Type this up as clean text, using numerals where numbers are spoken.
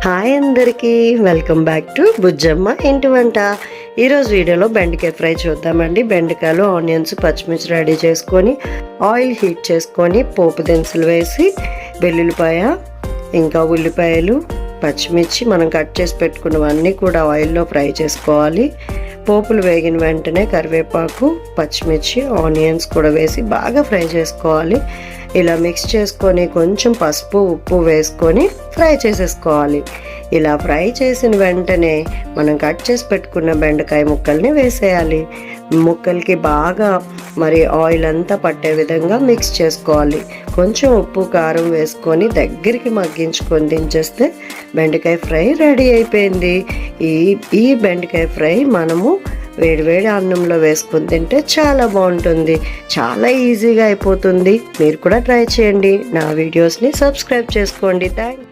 Hi అందరికీ, welcome back to Bujjamma ఇంటి వంట. ఈరోజు వీడియోలో బెండకాయ ఫ్రై చూద్దామండి. బెండకాయలు, ఆనియన్స్, పచ్చిమిర్చి రెడీ చేసుకొని ఆయిల్ హీట్ చేసుకొని పోపు దినుసులు వేసి వెల్లుల్లిపాయ, ఇంకా ఉల్లిపాయలు, పచ్చిమిర్చి మనం కట్ చేసి పెట్టుకున్నవన్నీ కూడా ఆయిల్లో ఫ్రై చేసుకోవాలి. పోపులు వేగిన వెంటనే కరివేపాకు, పచ్చిమిర్చి, ఆనియన్స్ కూడా వేసి బాగా ఫ్రై చేసుకోవాలి. ఇలా మిక్స్ చేసుకొని కొంచెం పసుపు, ఉప్పు వేసుకొని ఫ్రై చేసేసుకోవాలి. ఇలా ఫ్రై చేసిన వెంటనే మనం కట్ చేసి పెట్టుకున్న బెండకాయ ముక్కల్ని వేసేయాలి. ముక్కలకి బాగా ఆయిల్ అంతా పట్టే విధంగా మిక్స్ చేసుకోవాలి. కొంచెం ఉప్పు, కారం వేసుకొని దగ్గరికి మగ్గించుకొని దించేస్తే బెండకాయ ఫ్రై రెడీ అయిపోయింది. ఈ బెండకాయ ఫ్రై మనము వేడివేడి అన్నంలో వేసుకొని తింటే చాలా బాగుంటుంది. చాలా ఈజీగా అయిపోతుంది. మీరు కూడా ట్రై చేయండి. నా వీడియోస్ని సబ్స్క్రైబ్ చేసుకోండి. థ్యాంక్